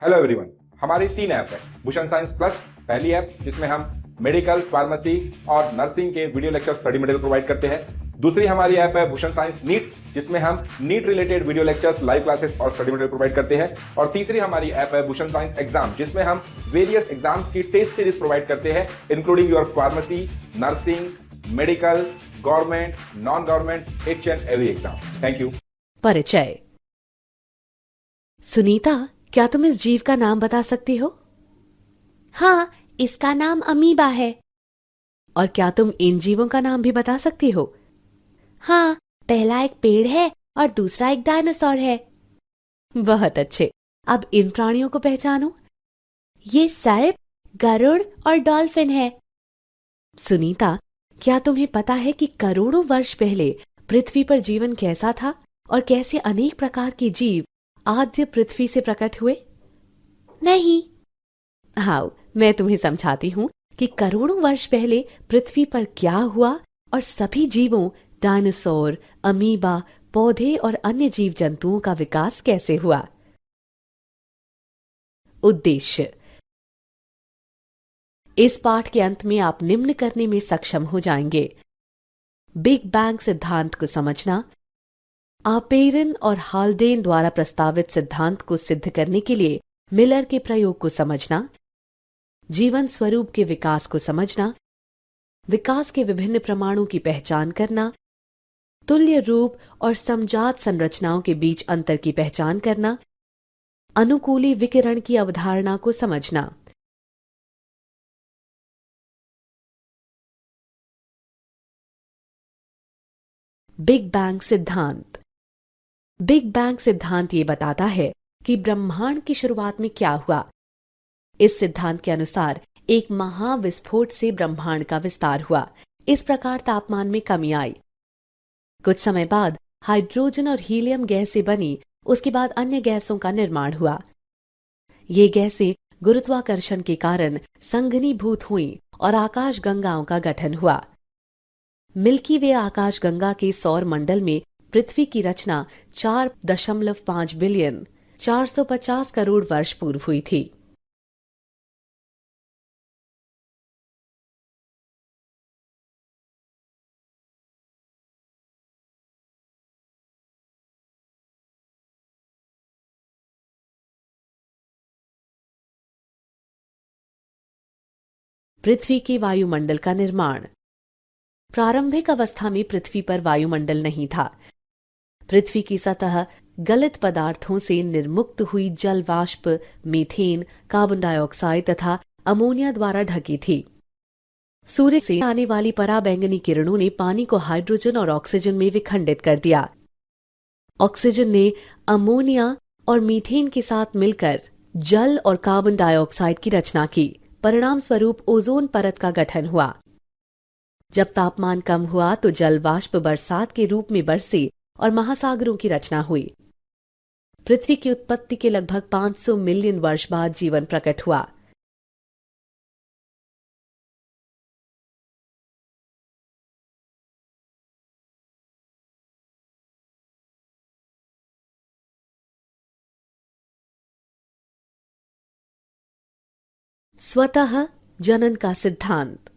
Hello everyone, हमारी 3 app है। Bhushan science plus पहली ऐप जिसमें हम मेडिकल, फार्मेसी और नर्सिंग के video lecture study material provide करते हैं। दूसरी हमारी ऐप है भूषण साइंस नीट, जिसमें हम NEET related video lectures, live classes और स्टडी मटेरियल प्रोवाइड करते हैं। और तीसरी हमारी ऐप है भूषण साइंस एग्जाम, जिसमें हम वेरियस एग्जाम्स की टेस्ट सीरीज प्रोवाइड करते हैं, including your pharmacy, nursing, medical, government, non government, each and every exam. Thank you. परिचय। सुनीता, क्या तुम इस जीव का नाम बता सकती हो? हाँ, इसका नाम अमीबा है। और क्या तुम इन जीवों का नाम भी बता सकती हो? हाँ, पहला एक पेड़ है और दूसरा एक डायनासोर है। बहुत अच्छे। अब इन प्राणियों को पहचानो। ये सर्प, गरुड़ और डॉल्फिन है। सुनीता, क्या तुम्हें पता है कि करोड़ों वर्ष पहले पृथ्वी पर जीवन कैसा था और कैसे अनेक प्रकार के जीव आद्य पृथ्वी से प्रकट हुए? नहीं। हाँ, मैं तुम्हें समझाती हूँ कि करोड़ों वर्ष पहले पृथ्वी पर क्या हुआ और सभी जीवों, डायनासोर, अमीबा, पौधे और अन्य जीव जंतुओं का विकास कैसे हुआ। उद्देश्य। इस पाठ के अंत में आप निम्न करने में सक्षम हो जाएंगे: बिग बैंग सिद्धांत को समझना, आपेरन और हाल्डेन द्वारा प्रस्तावित सिद्धांत को सिद्ध करने के लिए मिलर के प्रयोग को समझना, जीवन स्वरूप के विकास को समझना, विकास के विभिन्न प्रमाणों की पहचान करना, तुल्य रूप और समजात संरचनाओं के बीच अंतर की पहचान करना, अनुकूली विकिरण की अवधारणा को समझना। बिग बैंग सिद्धांत। बिग बैंग सिद्धांत ये बताता है कि ब्रह्मांड की शुरुआत में क्या हुआ। इस सिद्धांत के अनुसार एक महाविस्फोट से ब्रह्मांड का विस्तार हुआ। इस प्रकार तापमान में कमी आई। कुछ समय बाद हाइड्रोजन और हीलियम गैस से बनी, उसके बाद अन्य गैसों का निर्माण हुआ। ये गैसें गुरुत्वाकर्षण के कारण संघनीभूत हुईं और आकाशगंगाओं का गठन हुआ। मिल्की वे आकाशगंगा के सौर मंडल में पृथ्वी की रचना 4.5 बिलियन 450 करोड़ वर्ष पूर्व हुई थी। पृथ्वी के वायुमंडल का निर्माण। प्रारंभिक अवस्था में पृथ्वी पर वायुमंडल नहीं था। पृथ्वी की सतह गलित पदार्थों से निर्मुक्त हुई जल वाष्प, मीथेन, कार्बन डाइऑक्साइड तथा अमोनिया द्वारा ढकी थी। सूर्य से आने वाली पराबैंगनी किरणों ने पानी को हाइड्रोजन और ऑक्सीजन में विखंडित कर दिया। ऑक्सीजन ने अमोनिया और मीथेन के साथ मिलकर जल और कार्बन डाइऑक्साइड की रचना की। परिणाम स्वरूप ओजोन परत का गठन हुआ। जब तापमान कम हुआ तो जल वाष्प बरसात के रूप में बरसे और महासागरों की रचना हुई। पृथ्वी की उत्पत्ति के लगभग 500 मिलियन वर्ष बाद जीवन प्रकट हुआ। स्वतः जनन का सिद्धांत।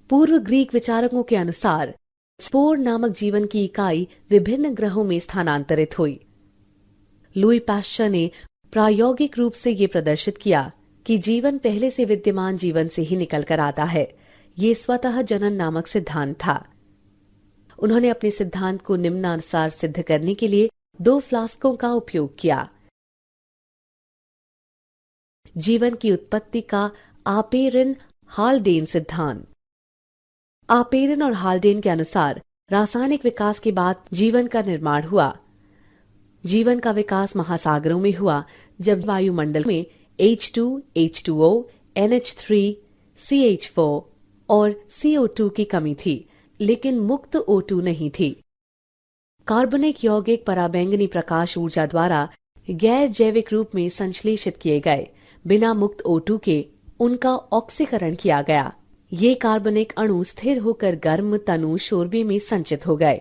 पूर्व ग्रीक विचारकों के अनुसार स्पोर नामक जीवन की इकाई विभिन्न ग्रहों में स्थानांतरित हुई। लुई पाश्चर ने प्रायोगिक रूप से ये प्रदर्शित किया कि जीवन पहले से विद्यमान जीवन से ही निकलकर आता है। ये स्वतः जनन नामक सिद्धांत था। उन्होंने अपने सिद्धांत को निम्नानुसार सिद्ध करने के लिए 2 फ्लास्कों का उपयोग किया। जीवन की उत्पत्ति का आपेरन हाल्डेन सिद्धांत। आपेरन और हाल्डेन के अनुसार रासायनिक विकास के बाद जीवन का निर्माण हुआ। जीवन का विकास महासागरों में हुआ, जब वायुमंडल में H2, H2O, NH3, CH4 और CO2 की कमी थी, लेकिन मुक्त O2 नहीं थी। कार्बनिक यौगिक पराबैंगनी प्रकाश ऊर्जा द्वारा गैर जैविक रूप में संश्लेषित किए गए। बिना मुक्त O2 के उनका ऑक्सीकरण किया गया। ये कार्बनिक अणु स्थिर होकर गर्म तनु शोरबे में संचित हो गए।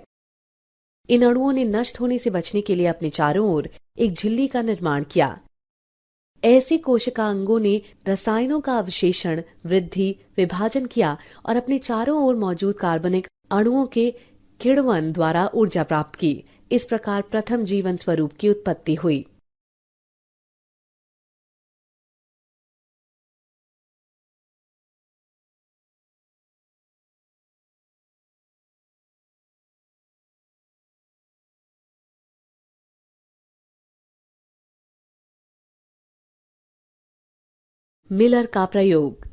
इन अणुओं ने नष्ट होने से बचने के लिए अपने चारों ओर एक झिल्ली का निर्माण किया। ऐसे कोशिकांगों ने रसायनों का अवशेषण, वृद्धि, विभाजन किया और अपने चारों ओर मौजूद कार्बनिक अणुओं के किण्वन द्वारा ऊर्जा प्राप्त की। इस प्रकार प्रथम जीवन स्वरूप की उत्पत्ति हुई। मिलर का प्रयोग।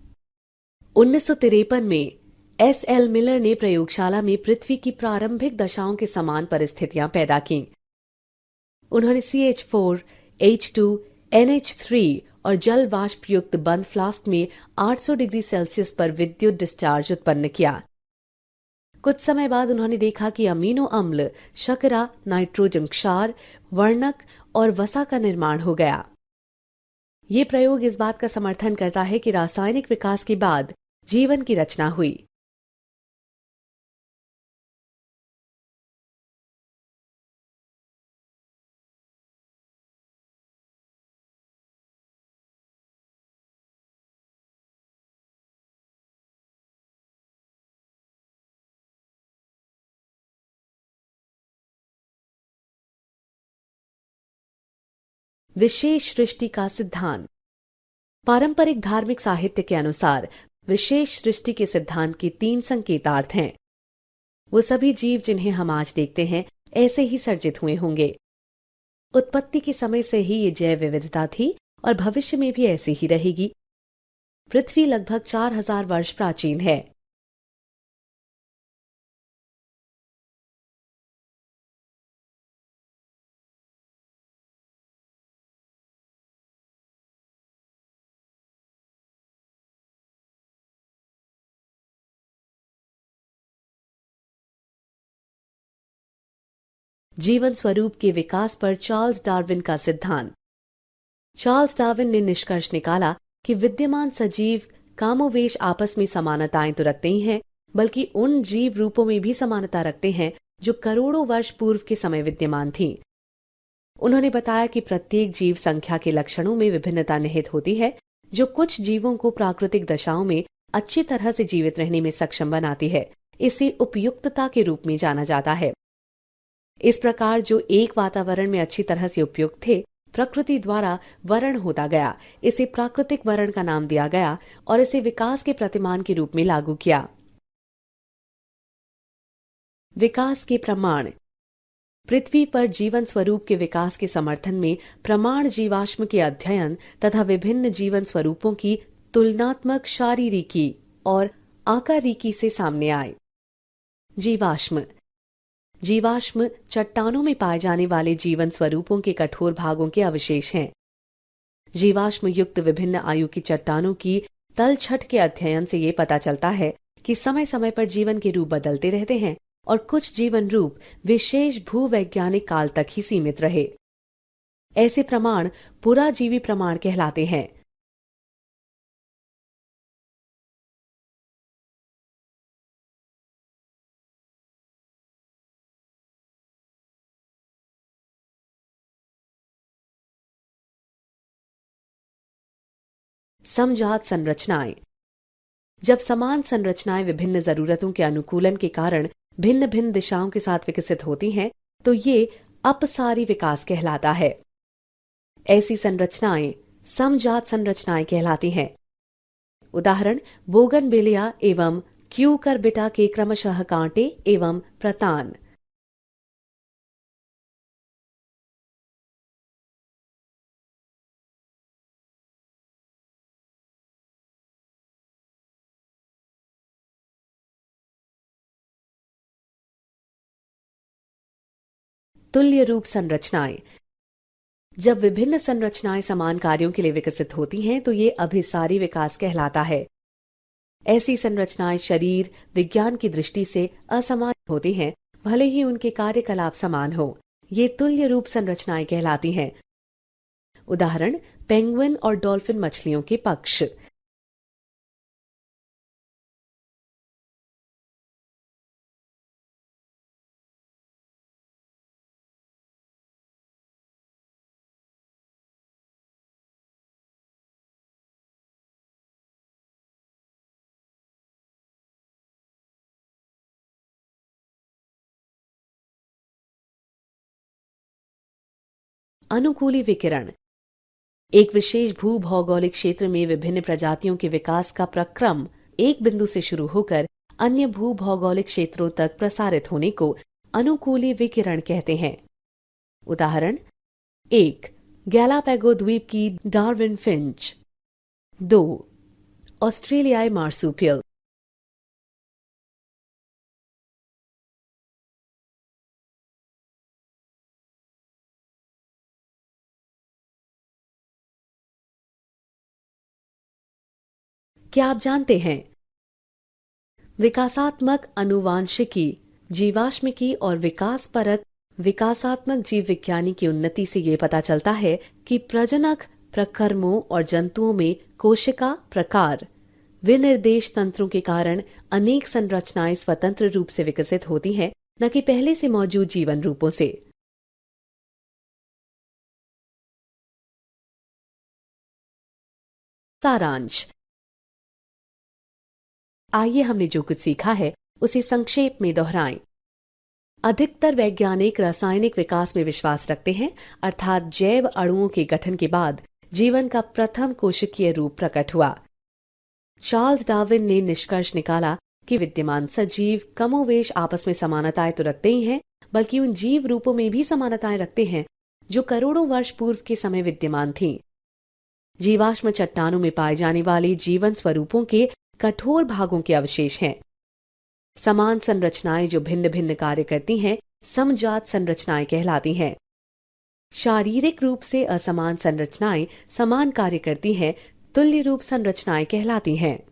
1953 में एस.एल. मिलर ने प्रयोगशाला में पृथ्वी की प्रारंभिक दशाओं के समान परिस्थितियां पैदा कीं। उन्होंने CH4, H2, NH3 और जल वाष्प युक्त बंद फ्लास्क में 800 डिग्री सेल्सियस पर विद्युत डिस्चार्ज उत्पन्न किया। कुछ समय बाद उन्होंने देखा कि अमीनो अम्ल, शर्करा, नाइट्रोजन क्षार, वर्णक और वसा का निर्माण हो गया। ये प्रयोग इस बात का समर्थन करता है कि रासायनिक विकास के बाद जीवन की रचना हुई। विशेष सृष्टि का सिद्धांत। पारंपरिक धार्मिक साहित्य के अनुसार विशेष सृष्टि के सिद्धांत के 3 संकेतार्थ हैं। वो सभी जीव जिन्हें हम आज देखते हैं ऐसे ही सर्जित हुए होंगे। उत्पत्ति के समय से ही ये जैव विविधता थी और भविष्य में भी ऐसी ही रहेगी। पृथ्वी लगभग 4000 वर्ष प्राचीन है। जीवन स्वरूप के विकास पर चार्ल्स डार्विन का सिद्धांत। चार्ल्स डार्विन ने निष्कर्ष निकाला कि विद्यमान सजीव कामोवेश आपस में समानताएं तो रखते ही हैं, बल्कि उन जीव रूपों में भी समानता रखते हैं जो करोड़ों वर्ष पूर्व के समय विद्यमान थीं। उन्होंने बताया कि प्रत्येक जीव संख्या के लक्षणों में विभिन्नता निहित होती है, जो कुछ जीवों को प्राकृतिक दशाओं में अच्छी तरह से जीवित रहने में सक्षम बनाती है। इसे उपयुक्तता के रूप में जाना जाता है। इस प्रकार जो एक वातावरण में अच्छी तरह से उपयुक्त थे, प्रकृति द्वारा वर्ण होता गया। इसे प्राकृतिक वर्ण का नाम दिया गया और इसे विकास के प्रतिमान के रूप में लागू किया। विकास के प्रमाण। पृथ्वी पर जीवन स्वरूप के विकास के समर्थन में प्रमाण जीवाश्म के अध्ययन तथा विभिन्न जीवन स्वरूपों की तुलनात्मक शारीरिकी और आकारिकी से सामने आए। जीवाश्म। जीवाश्म चट्टानों में पाए जाने वाले जीवन स्वरूपों के कठोर भागों के अवशेष हैं। जीवाश्म युक्त विभिन्न आयु की चट्टानों की तलछट के अध्ययन से ये पता चलता है कि समय समय पर जीवन के रूप बदलते रहते हैं और कुछ जीवन रूप विशेष भूवैज्ञानिक काल तक ही सीमित रहे। ऐसे प्रमाण पुराजीवी प्रमाण कहलाते हैं। समजात संरचनाएं। जब समान संरचनाएं विभिन्न जरूरतों के अनुकूलन के कारण भिन्न भिन्न दिशाओं के साथ विकसित होती हैं, तो ये अपसारी विकास कहलाता है। ऐसी संरचनाएं समजात संरचनाएं कहलाती हैं। उदाहरण बोगनविलिया एवं क्यूकरबिटा के क्रमशः कांटे एवं प्रतान। तुल्य रूप संरचनाएं। जब विभिन्न संरचनाएं समान कार्यों के लिए विकसित होती हैं, तो ये अभिसारी विकास कहलाता है। ऐसी संरचनाएं शरीर विज्ञान की दृष्टि से असमान होती हैं, भले ही उनके कार्यकलाप समान हो। ये तुल्य रूप संरचनाएं कहलाती हैं। उदाहरण पेंगुइन और डॉल्फिन मछलियों के पक्ष। अनुकूली विकिरण। एक विशेष भूभौगोलिक क्षेत्र में विभिन्न प्रजातियों के विकास का प्रक्रम एक बिंदु से शुरू होकर अन्य भूभौगोलिक क्षेत्रों तक प्रसारित होने को अनुकूली विकिरण कहते हैं। उदाहरण 1. गैलापागो द्वीप की डार्विन फिंच। 2. ऑस्ट्रेलियाई मार्सुपियल। क्या आप जानते हैं विकासात्मक अनुवांशिकी, जीवाश्मिकी और विकास परक विकासात्मक जीव विज्ञानी की उन्नति से ये पता चलता है कि प्रजनक प्रकर्मों और जंतुओं में कोशिका प्रकार विनिर्देश तंत्रों के कारण अनेक संरचनाएं स्वतंत्र रूप से विकसित होती हैं, न कि पहले से मौजूद जीवन रूपों से। सारांश। आइए हमने जो कुछ सीखा है उसे संक्षेप में दोहराएं। अधिकतर वैज्ञानिक रासायनिक विकास में विश्वास रखते हैं, अर्थात जैव अणुओं के गठन के बाद जीवन का प्रथम कोशिकीय रूप प्रकट हुआ। चार्ल्स डार्विन ने निष्कर्ष निकाला कि विद्यमान सजीव कमोवेश आपस में समानताएं तो रखते ही हैं, बल्कि उन जीव रूपों में भी समानताएं रखते हैं जो करोड़ों वर्ष पूर्व के समय विद्यमान थीं। जीवाश्म चट्टानों में पाए जाने वाले जीवन स्वरूपों के कठोर भागों के अवशेष हैं। समान संरचनाएं जो भिन्न भिन्न कार्य करती हैं, समजात संरचनाएं कहलाती हैं। शारीरिक रूप से असमान संरचनाएं समान कार्य करती हैं, तुल्य रूप संरचनाएं कहलाती हैं।